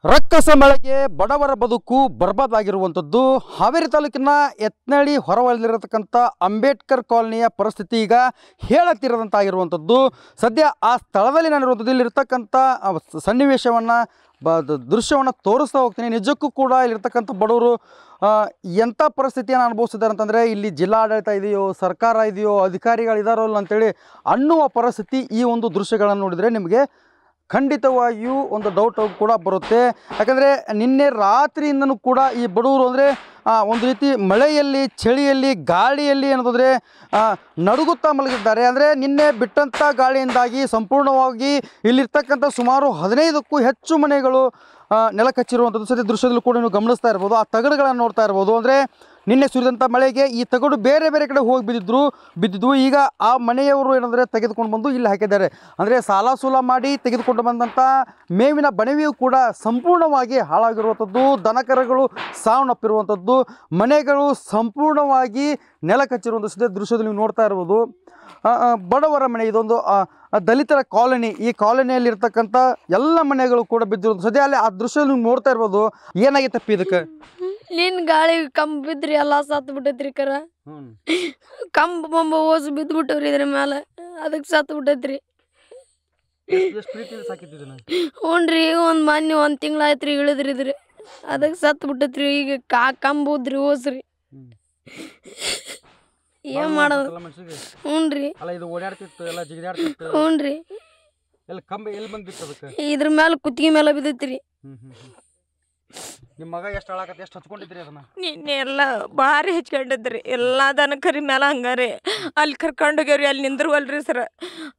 ರಕ್ಕಸ ಮಳೆಗೆ ಬಡವರ ಬದುಕು ಬರ್ಬಾದಾಗಿರುವಂಥದ್ದು. ಹಾವೇರಿ ತಾಲೂಕಿನ ಯತ್ನಳ್ಳಿ ಹೊರವಲಯದಲ್ಲಿರತಕ್ಕಂಥ ಅಂಬೇಡ್ಕರ್ ಕಾಲನಿಯ ಪರಿಸ್ಥಿತಿ ಈಗ ಹೇಳತ್ತಿರದಂತಾಗಿರುವಂಥದ್ದು. ಸದ್ಯ ಆ ಸ್ಥಳದಲ್ಲಿ ನಾನಿರುವಂಥದ್ದು ಇಲ್ಲಿರ್ತಕ್ಕಂಥ ಸನ್ನಿವೇಶವನ್ನು ದೃಶ್ಯವನ್ನು ತೋರಿಸ್ತಾ ಹೋಗ್ತೀನಿ. ನಿಜಕ್ಕೂ ಕೂಡ ಇಲ್ಲಿರ್ತಕ್ಕಂಥ ಬಡವರು ಎಂಥ ಪರಿಸ್ಥಿತಿಯನ್ನು ಅನುಭವಿಸಿದ್ದಾರೆ ಅಂತಂದರೆ, ಇಲ್ಲಿ ಜಿಲ್ಲಾಡಳಿತ ಇದೆಯೋ, ಸರ್ಕಾರ ಇದೆಯೋ, ಅಧಿಕಾರಿಗಳಿದಾರೋ ಇಲ್ಲ ಅಂತೇಳಿ ಅನ್ನುವ ಪರಿಸ್ಥಿತಿ ಈ ಒಂದು ದೃಶ್ಯಗಳನ್ನು ನೋಡಿದರೆ ನಿಮಗೆ ಖಂಡಿತವಾಗಿಯೂ ಒಂದು ಡೌಟ್ ಕೂಡ ಬರುತ್ತೆ. ಯಾಕಂದರೆ ನಿನ್ನೆ ರಾತ್ರಿಯಿಂದನೂ ಕೂಡ ಈ ಬಡವರು ಅಂದರೆ ಒಂದು ರೀತಿ ಮಳೆಯಲ್ಲಿ, ಚಳಿಯಲ್ಲಿ, ಗಾಳಿಯಲ್ಲಿ ಏನಂತಂದರೆ ನಡುಗುತ್ತಾ ಮಲಗಿದ್ದಾರೆ. ಅಂದರೆ ನಿನ್ನೆ ಬಿಟ್ಟಂಥ ಗಾಳಿಯಿಂದಾಗಿ ಸಂಪೂರ್ಣವಾಗಿ ಇಲ್ಲಿರ್ತಕ್ಕಂಥ ಸುಮಾರು 15ಕ್ಕೂ ಹೆಚ್ಚು ಮನೆಗಳು ನೆಲಕಚ್ಚಿರುವಂಥದ್ದು ಸದ್ಯ ದೃಶ್ಯದಲ್ಲೂ ಕೂಡ ನೀವು ಗಮನಿಸ್ತಾ ಇರ್ಬೋದು. ಆ ತಗಡುಗಳನ್ನು ನೋಡ್ತಾ ಇರ್ಬೋದು. ಅಂದರೆ ನಿನ್ನೆ ಸುರಿದಂಥ ಮಳೆಗೆ ಈ ತಗಡು ಬೇರೆ ಬೇರೆ ಕಡೆ ಹೋಗಿ ಬಿದ್ದಿದ್ವು. ಈಗ ಆ ಮನೆಯವರು ಏನಂದರೆ ತೆಗೆದುಕೊಂಡು ಬಂದು ಇಲ್ಲಿ ಹಾಕಿದ್ದಾರೆ. ಅಂದರೆ ಸಾಲ ಸೂಲ ಮಾಡಿ ತೆಗೆದುಕೊಂಡು ಬಂದಂಥ ಮೇವಿನ ಬಣವೆಯೂ ಕೂಡ ಸಂಪೂರ್ಣವಾಗಿ ಹಾಳಾಗಿರುವಂಥದ್ದು, ದನಕರಗಳು ಸಾವನ್ನಪ್ಪಿರುವಂಥದ್ದು, ಮನೆಗಳು ಸಂಪೂರ್ಣವಾಗಿ ನೆಲ ಕಚ್ಚಿರುವಂಥ ಸದ್ಯ ದೃಶ್ಯದಲ್ಲಿ ನೀವು ನೋಡ್ತಾ ಇರ್ಬೋದು. ಬಡವರ ಮನೆ, ಇದೊಂದು ದಲಿತರ ಕಾಲನಿ. ಈ ಕಾಲೋನಿಯಲ್ಲಿರ್ತಕ್ಕಂಥ ಎಲ್ಲ ಮನೆಗಳು ಕೂಡ ಬಿದ್ದಿರೋದು ಸದ್ಯ ಅಲ್ಲಿ ಆ ದೃಶ್ಯದಲ್ಲಿ ನೀವು ನೋಡ್ತಾ ಇರ್ಬೋದು. ಏನಾಗಿತ್ತಪ್ಪ ಇದಕ್ಕೆ? ನಿನ್ನ ಗಾಳಿ ಕಂಬ ಬಿದ್ರಿ ಎಲ್ಲ ಸತ್ತು ಬಿಟ್ಟೈತ್ರಿ. ಕಂಬ ಬಂಬ ಓಸ್ ಬಿದ್ದುಬಿಟ್ಟವ್ರಿ ಇದ್ರ ಮೇಲೆ, ಅದಕ್ಕೆ ಸತ್ತು ಬಿಟ್ಟೈತ್ರಿ. ಹ್ಞೂ ರೀ, ಒಂದು ಮೊನ್ನೆ 1 ತಿಂಗಳಾಯ್ತು ರೀ ಇಳಿದ್ರಿ ಇದ್ರಿ, ಅದಕ್ಕೆ ಸತ್ತು ಬಿಟ್ಟೈತ್ರಿ. ಈಗ ಕಂಬ ಉದ್ರಿ ಓಸ್ರಿ, ಏನ್ ಮಾಡೋದು? ಹ್ಞೂ ರೀ, ಹ್ಞೂ ರೀ, ಇದ್ರ ಮೇಲೆ ಕುತ್ತಿಗೆ ಮೇಲೆ ಬಿದ್ದೈತ್ರಿ. ನಿಮ್ಮ ಮಗ ಎಷ್ಟು ಹಾಳಾಕತ್ತೆ, ಎಷ್ಟು ಹಚ್ಕೊಂಡಿದ್ರಿ ಅದನ್ನ? ನಿನ್ನೆ ಎಲ್ಲ ಭಾರಿ ಹೆಚ್ಕೊಂಡಿದ್ರಿ. ಎಲ್ಲ ದನ ಕರಿ ಮೇಲೆ ಹಂಗಾರಿ ಅಲ್ಲಿ ಕರ್ಕೊಂಡು ಹೋಗ್ಯಾವ್ರಿ. ಅಲ್ಲಿ ನಿಂದ್ರವಲ್ರಿ ಸರ್.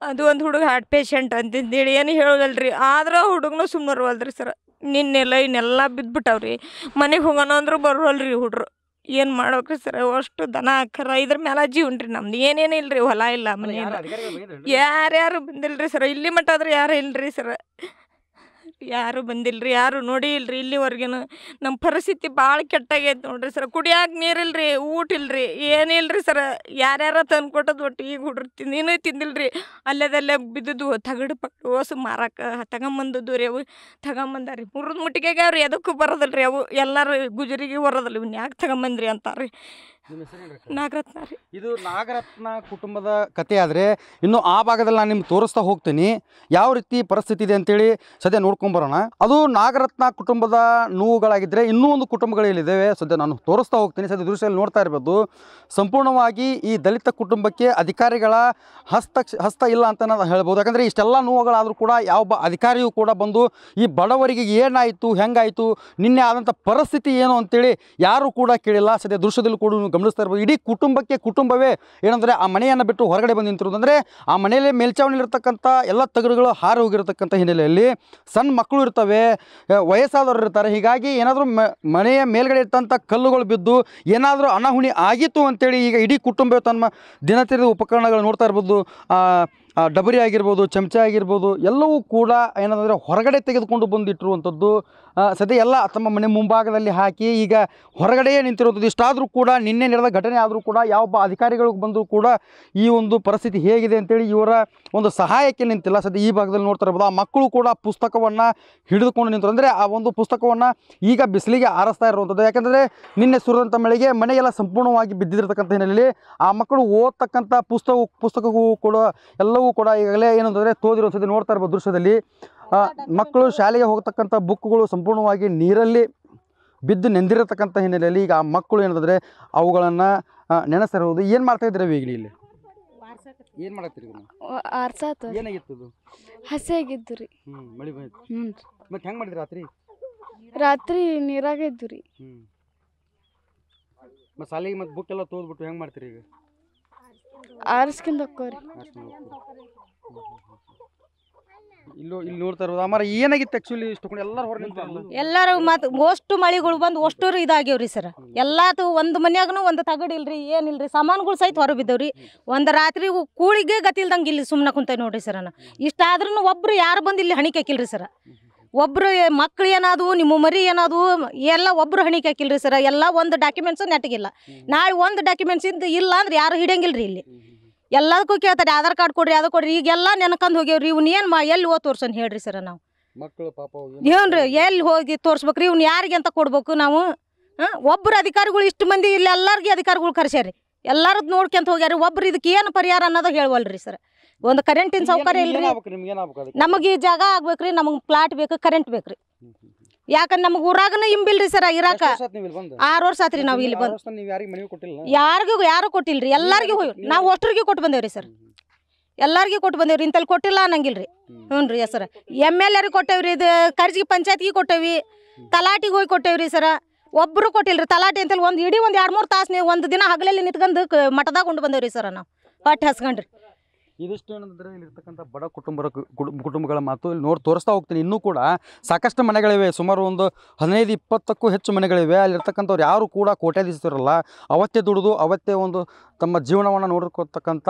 ಅದು ಒಂದು ಹುಡುಗ ಹಾರ್ಟ್ ಪೇಷಂಟ್ ಅಂತಂದೇಳಿ ಏನು ಹೇಳೋದಲ್ರಿ. ಆದ್ರೆ ಹುಡುಗನೂ ಸುಮ್ಮನಿರುವಲ್ರಿ ಸರ್. ನಿನ್ನೆಲ್ಲ ಇನ್ನೆಲ್ಲ ಬಿದ್ದುಬಿಟ್ಟವ್ರಿ. ಮನೆಗೆ ಹೋಗೋಣ ಅಂದ್ರೂ ಬರೋಲ್ರಿ ಹುಡ್ರು. ಏನು ಮಾಡೋಕ್ರಿ ಸರ್? ಅಷ್ಟು ದನ ಕರ ಇದ್ರ ಮೇಲೆ ಜೀವನ್ರಿ ನಮ್ದು. ಏನೇನು ಇಲ್ರಿ, ಹೊಲ ಇಲ್ಲ, ಮನೆ ಇಲ್ಲ, ಯಾರ್ಯಾರು ಬಂದಿಲ್ರಿ ಸರ್. ಇಲ್ಲಿ ಮಟ್ಟ ಆದ್ರೆ ಯಾರು ಇಲ್ರಿ ಸರ್, ಯಾರು ಬಂದಿಲ್ರಿ, ಯಾರು ನೋಡಿ ಇಲ್ರಿ ಇಲ್ಲಿವರೆಗೇನು. ನಮ್ಮ ಪರಿಸ್ಥಿತಿ ಭಾಳ ಕೆಟ್ಟಾಗೈತೆ ನೋಡ್ರಿ ಸರ್. ಕುಡಿಯಾಕ ನೀರಿಲ್ರಿ, ಊಟ ಇಲ್ರಿ, ಏನಿಲ್ರಿ ಸರ್. ಯಾರ್ಯಾರ ತಂದು ಕೊಟ್ಟದ್ದು ಒಟ್ಟು ಈಗ ಹುಡ್ರು ತಿಂದಿನೂ ತಿಂದಿಲ್ರಿ. ಅಲ್ಲೇದಲ್ಲೇ ಬಿದ್ದುದು ತಗಡು ಪಟ್ಟು ಓಸು ಮಾರಕ್ಕೆ ತಗೊಂಬಂದದ್ದು ರೀ. ಅವು ತಗೊಂಬಂದಾರಿ ಮುರಿದ ಮುಟ್ಟಿಗೆಗೆ ಅವ್ರು ಎದಕ್ಕೂ ಬರೋದಲ್ರಿ. ಅವು ಎಲ್ಲರೂ ಗುಜರಿಗೆ ಬರೋದಲ್ಲ. ಇವ್ನ ಯಾಕೆ ತಗೊಂಬಂದ್ರಿ ಅಂತಾರೆ. ನಾಗರತ್ನ ರೀ. ಇದು ನಾಗರತ್ನ ಕುಟುಂಬದ ಕತೆ. ಆದರೆ ಇನ್ನು ಆ ಭಾಗದಲ್ಲಿ ನಾನು ನಿಮ್ಗೆ ತೋರಿಸ್ತಾ ಹೋಗ್ತೀನಿ ಯಾವ ರೀತಿ ಪರಿಸ್ಥಿತಿ ಇದೆ ಅಂತೇಳಿ ಸದ್ಯ ನೋಡ್ಕೊಂಬರೋಣ. ಅದು ನಾಗರತ್ನ ಕುಟುಂಬದ ನೋವುಗಳಾಗಿದ್ದರೆ ಇನ್ನೂ ಒಂದು ಕುಟುಂಬಗಳಿದ್ದಾವೆ, ಸದ್ಯ ನಾನು ತೋರಿಸ್ತಾ ಹೋಗ್ತೀನಿ. ಸದ್ಯ ದೃಶ್ಯದಲ್ಲಿ ನೋಡ್ತಾ ಇರ್ಬೋದು. ಸಂಪೂರ್ಣವಾಗಿ ಈ ದಲಿತ ಕುಟುಂಬಕ್ಕೆ ಅಧಿಕಾರಿಗಳ ಹಸ್ತ ಇಲ್ಲ ಅಂತ ನಾನು ಹೇಳ್ಬೋದು. ಯಾಕಂದರೆ ಇಷ್ಟೆಲ್ಲ ನೋವುಗಳಾದರೂ ಕೂಡ ಯಾವೊಬ್ಬ ಅಧಿಕಾರಿಯೂ ಕೂಡ ಬಂದು ಈ ಬಡವರಿಗೆ ಏನಾಯಿತು, ಹೆಂಗಾಯಿತು, ನಿನ್ನೆ ಆದಂಥ ಪರಿಸ್ಥಿತಿ ಏನು ಅಂತೇಳಿ ಯಾರೂ ಕೂಡ ಕೇಳಿಲ್ಲ. ಸದ್ಯ ದೃಶ್ಯದಲ್ಲಿ ಕೂಡ ಗಮನಿಸ್ತಾ ಇರ್ಬೋದು. ಇಡೀ ಕುಟುಂಬವೇ ಏನಂದರೆ ಆ ಮನೆಯನ್ನು ಬಿಟ್ಟು ಹೊರಗಡೆ ಬಂದು ನಿಂತಿರೋದು. ಅಂದರೆ ಆ ಮನೆಯಲ್ಲಿ ಮೇಲ್ಚಾವಣಿಲಿರ್ತಕ್ಕಂಥ ಎಲ್ಲ ತಗಡುಗಳು ಹಾರಿ ಹೋಗಿರತಕ್ಕಂಥ ಹಿನ್ನೆಲೆಯಲ್ಲಿ ಸಣ್ಣ ಮಕ್ಕಳು ಇರ್ತವೆ, ವಯಸ್ಸಾದವರು ಇರ್ತಾರೆ. ಹೀಗಾಗಿ ಏನಾದರೂ ಮನೆಯ ಮೇಲ್ಗಡೆ ಇರ್ತಂಥ ಕಲ್ಲುಗಳು ಬಿದ್ದು ಏನಾದರೂ ಅನಾಹುಣಿ ಆಗಿತ್ತು ಅಂತೇಳಿ ಈಗ ಇಡೀ ಕುಟುಂಬ ತಮ್ಮ ದಿನಚರಿದ ಉಪಕರಣಗಳು ನೋಡ್ತಾ ಇರ್ಬೋದು. ಡಬರಿ ಆಗಿರ್ಬೋದು, ಚಮಚ ಆಗಿರ್ಬೋದು, ಎಲ್ಲವೂ ಕೂಡ ಏನಂದರೆ ಹೊರಗಡೆ ತೆಗೆದುಕೊಂಡು ಬಂದಿಟ್ಟಿರುವಂಥದ್ದು. ಸದ್ಯ ಎಲ್ಲ ತಮ್ಮ ಮನೆ ಮುಂಭಾಗದಲ್ಲಿ ಹಾಕಿ ಈಗ ಹೊರಗಡೆಯೇ ನಿಂತಿರುವಂಥದ್ದು. ಇಷ್ಟಾದರೂ ಕೂಡ ನಿನ್ನೆ ನಡೆದ ಘಟನೆ ಆದರೂ ಕೂಡ ಯಾವೊಬ್ಬ ಅಧಿಕಾರಿಗಳಿಗೆ ಬಂದರೂ ಕೂಡ ಈ ಒಂದು ಪರಿಸ್ಥಿತಿ ಹೇಗಿದೆ ಅಂತೇಳಿ ಇವರ ಒಂದು ಸಹಾಯಕ್ಕೆ ನಿಂತಿಲ್ಲ. ಸದ್ಯ ಈ ಭಾಗದಲ್ಲಿ ನೋಡ್ತಾ ಇರ್ಬೋದು. ಆ ಮಕ್ಕಳು ಕೂಡ ಪುಸ್ತಕವನ್ನು ಹಿಡಿದುಕೊಂಡು ನಿಂತರು. ಅಂದರೆ ಆ ಒಂದು ಪುಸ್ತಕವನ್ನು ಈಗ ಬಿಸಿಲಿಗೆ ಆರಿಸ್ತಾ ಇರುವಂಥದ್ದು. ಯಾಕೆಂದರೆ ನಿನ್ನೆ ಸುರಿದಂಥ ಮಳೆಗೆ ಮನೆಯೆಲ್ಲ ಸಂಪೂರ್ಣವಾಗಿ ಬಿದ್ದಿರತಕ್ಕಂಥ ಹಿನ್ನೆಲೆಯಲ್ಲಿ ಆ ಮಕ್ಕಳು ಓದ್ತಕ್ಕಂಥ ಪುಸ್ತಕವೂ ಕೂಡ ಎಲ್ಲವೂ ಕೂಡ ಈಗಾಗಲೇ ಏನಂತಂದರೆ ತೋದಿರುವಂಥದ್ದು ನೋಡ್ತಾ ಇರ್ಬೋದು ದೃಶ್ಯದಲ್ಲಿ. ಮಕ್ಕಳು ಶಾಲೆಗೆ ಹೋಗ್ತಕ್ಕಂಥ ಬುಕ್ಗಳು ಸಂಪೂರ್ಣವಾಗಿ ನೀರಲ್ಲಿ ಬಿದ್ದು ನೆಂದಿರತಕ್ಕಂಥ ಹಿನ್ನೆಲೆಯಲ್ಲಿ ಈಗ ಆ ಮಕ್ಕಳು ಏನಂತಂದರೆ ಅವುಗಳನ್ನು ನೆನೆಸಿರುವುದು. ಏನು ಮಾಡ್ತಾ ಇದ್ದೀರ ಈಗ ಇಲ್ಲಿ? ಏನು ಮಾಡತ್ತೀರಿ? ಏನಾಗಿತ್ತು? ಹಸಿ ಆಗಿದ್ದು ರೀ. ಮಳೆ ಬಂತು. ಹ್ಞೂ ರೀ. ಮತ್ತೆ ಹೆಂಗೆ ಮಾಡಿದ್ರಿ ರಾತ್ರಿ? ರಾತ್ರಿ ನೀರಾಗ ಇದ್ದು ರೀ. ಮತ್ತು ಶಾಲೆಗೆ ಮತ್ತು ಬುಕ್ ಎಲ್ಲ ತೋದ್ಬಿಟ್ಟು ಹೆಂಗೆ ಮಾಡ್ತೀರಿ ಈಗ? ಆರಿಸ್ಕೊಂಡು ಹೋಗ್ಕೋರಿ. ಇಲ್ಲಿ ನೋಡ್ತಾ ಇರೋದು ಅಮ್ಮಾರ ಏನಾಗಿತ್ತು ಆ್ಯಕ್ಚುಲಿ? ಇಷ್ಟಕೊಂಡು ಎಲ್ಲರೂ ಹೊರ ನಿಂತಾರಲ್ಲ, ಎಲ್ಲರೂ ಮತ್ತು ಅಷ್ಟು ಮಳೆಗಳು ಬಂದು ಅಷ್ಟು ಇದಾಗ್ಯವ್ರಿ ಸರ್. ಎಲ್ಲದು ಒಂದು ಮನ್ಯಾಗೂ ಒಂದು ತಗಡಿಲ್ರಿ, ಏನಿಲ್ರಿ, ಸಾಮಾನುಗಳು ಸಹಿತ ಹೊರ ಬಿದ್ದವ್ರಿ. ಒಂದು ರಾತ್ರಿ ಕೂಳಿಗೆ ಗತಿ ಇಲ್ದಂಗೆ ಇಲ್ಲಿ ಸುಮ್ಮನೆ ಕುಂತೇವೆ ನೋಡ್ರಿ ಸರ್. ಇಷ್ಟಾದ್ರೂ ಒಬ್ರು ಯಾರು ಬಂದು ಇಲ್ಲಿ ಹಣಿಕೆ ಹಾಕಿಲ್ರಿ ಸರ್. ಒಬ್ರು ಮಕ್ಳು ಏನಾದವು, ನಿಮ್ಮ ಮರಿ ಏನಾದವು, ಎಲ್ಲ ಒಬ್ರು ಹಣಿಕೆ ಹಾಕಿಲ್ರಿ ಸರ್. ಎಲ್ಲ ಒಂದು ಡಾಕ್ಯುಮೆಂಟ್ಸು ನೆಟ್ಟಗಿಲ್ಲ. ನಾಳೆ ಒಂದು ಡಾಕ್ಯುಮೆಂಟ್ಸ್ ಇಲ್ಲ ಅಂದ್ರೆ ಯಾರು ಹಿಡಿಯಂಗಿಲ್ರಿ ಇಲ್ಲಿ. ಎಲ್ಲದಕ್ಕೂ ಕೇಳ್ತಾರೆ, ಆಧಾರ್ ಕಾರ್ಡ್ ಕೊಡ್ರಿ, ಅದು ಕೊಡ್ರಿ. ಈಗೆಲ್ಲ ನೆನ್ಕೊಂಡು ಹೋಗ್ಯಾವ್ರಿ. ಇವ್ನ ಏನು ಎಲ್ಲಿ ತೋರ್ಸನ್ ಹೇಳ್ರಿ ಸರ್ ನಾವು? ಮಕ್ಕಳು ಪಾಪ ಏನ್ರಿ ಎಲ್ಲಿ ಹೋಗಿ ತೋರ್ಸ್ಬೇಕ್ರಿ ಇವ್ನ ಯಾರಿಗೆ ಅಂತ ಕೊಡ್ಬೇಕು ನಾವು ಒಬ್ಬರು ಅಧಿಕಾರಿಗಳು ಇಷ್ಟು ಮಂದಿ ಇಲ್ಲಿ ಎಲ್ಲಾರ್ಗಿ ಅಧಿಕಾರಿಗಳು ಕರ್ಸ್ಯಾರಿ ಎಲ್ಲಾರದ್ ನೋಡ್ಕೊಂತ ಹೋಗ್ಯಾರಿ ಒಬ್ರು ಇದಕ್ಕೆ ಏನು ಪರಿಹಾರ ಅನ್ನೋದು ಹೇಳ್ವಲ್ರಿ ಸರ್ ಒಂದು ಕರೆಂಟಿನ ಸೌಕರ್ಯ ಇಲ್ರಿ ನಮಗೆ ಈ ಜಾಗ ಆಗ್ಬೇಕ್ರಿ ನಮಗೆ ಪ್ಲಾಟ್ ಬೇಕು ಕರೆಂಟ್ ಬೇಕ್ರಿ ಯಾಕಂದ್ರೆ ನಮಗೆ ಊರಾಗನ ಇಂಬಿಲ್ರಿ ಸರ್ ಇರಾಕ 6 ವರ್ಷ ಆತ್ರಿ ನಾವು ಇಲ್ಲಿ ಬಂದು ಯಾರು ಕೊಟ್ಟಿಲ್ರಿ ಎಲ್ಲಾರ್ಗಿ ಹೋಗಿ ನಾವು ಅಷ್ಟ್ರಿಗೆ ಕೊಟ್ಟು ಬಂದೇವ್ರಿ ಸರ್ ಎಲ್ಲಾರ್ಗಿ ಕೊಟ್ಟು ಬಂದೇವ್ರಿ ಇಂತಲ್ಲಿ ಕೊಟ್ಟಿಲ್ಲ ಅನ್ನಂಗಿಲ್ರಿ ಹ್ಞೂ ರೀ ಸರ್ MLA ಕೊಟ್ಟೇವ್ರಿ ಇದು ಕರ್ಜಿಗೆ ಪಂಚಾಯತ್ಗೆ ಕೊಟ್ಟೇವಿ ತಲಾಟಿಗೆ ಹೋಗಿ ಕೊಟ್ಟೇವ್ರಿ ಸರ ಒಬ್ಬರು ಕೊಟ್ಟಿಲ್ರಿ ತಲಾಟಿ ಅಂತೇಳಿ ಒಂದು ಇಡೀ ಒಂದು 2-3 ತಾಸು ಒಂದು ದಿನ ಹಗಲಲ್ಲಿ ನಿಂತ್ಕೊಂಡು ಮಠದಾಗ ಕೊಂಡು ಬಂದೇವ್ರಿ ಸರ್ ನಾವು ಹೊಟ್ಟೆ ಹಸ್ಕೊಂಡ್ರಿ ಇದಿಷ್ಟು ಏನಂದ್ರೆ ಇಲ್ಲಿರ್ತಕ್ಕಂಥ ಬಡ ಕುಟುಂಬಗಳ ಮಾತು ಇಲ್ಲಿ ತೋರಿಸ್ತಾ ಹೋಗ್ತೀನಿ ಇನ್ನೂ ಕೂಡ ಸಾಕಷ್ಟು ಮನೆಗಳಿವೆ ಸುಮಾರು ಒಂದು 15-20ಕ್ಕೂ ಹೆಚ್ಚು ಮನೆಗಳಿವೆ ಅಲ್ಲಿರ್ತಕ್ಕಂಥವ್ರು ಯಾರು ಕೂಡ ಕೋಟ್ಯಾಧೀಶರಲ್ಲ ಅವತ್ತೇ ದುಡಿದು ಅವತ್ತೇ ಒಂದು ತಮ್ಮ ಜೀವನವನ್ನು ನೋಡ್ಕೊತಕ್ಕಂಥ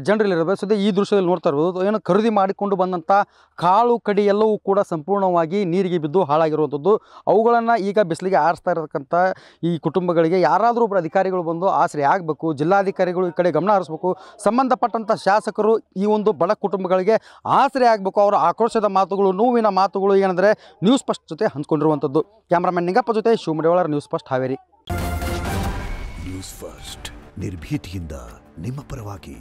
ಜನರಲ್ಲಿರಬೇಕು ಸದ್ಯ ಈ ದೃಶ್ಯದಲ್ಲಿ ನೋಡ್ತಾ ಇರ್ಬೋದು ಏನು ಖರೀದಿ ಮಾಡಿಕೊಂಡು ಬಂದಂಥ ಕಾಳು ಕಡಿ ಎಲ್ಲವೂ ಕೂಡ ಸಂಪೂರ್ಣವಾಗಿ ನೀರಿಗೆ ಬಿದ್ದು ಹಾಳಾಗಿರುವಂಥದ್ದು ಅವುಗಳನ್ನು ಈಗ ಬಿಸಿಲಿಗೆ ಆರಿಸ್ತಾ ಇರತಕ್ಕಂಥ ಈ ಕುಟುಂಬಗಳಿಗೆ ಯಾರಾದರೂ ಒಬ್ಬರು ಅಧಿಕಾರಿಗಳು ಬಂದು ಆಸರೆ ಆಗಬೇಕು ಜಿಲ್ಲಾಧಿಕಾರಿಗಳು ಈ ಕಡೆ ಗಮನ ಹರಿಸ್ಬೇಕು ಸಂಬಂಧಪಟ್ಟಂಥ ಶಾಸಕರು ಈ ಒಂದು ಬಡ ಕುಟುಂಬಗಳಿಗೆ ಆಸರೆ ಆಗಬೇಕು ಅವರ ಆಕ್ರೋಶದ ಮಾತುಗಳು ನೋವಿನ ಮಾತುಗಳು ಏನಂದರೆ ನ್ಯೂಸ್ ಫಸ್ಟ್ ಜೊತೆ ಹಂಚ್ಕೊಂಡಿರುವಂಥದ್ದು ಕ್ಯಾಮ್ರಾಮನ್ ನಿಂಗಪ್ಪ ಜೊತೆ ಶಿವಮಡಿವಾಳರ news first Haveri news first ನಿರ್ಭೀತಿಯಿಂದ ನಿಮ್ಮ ಪರವಾಗಿ.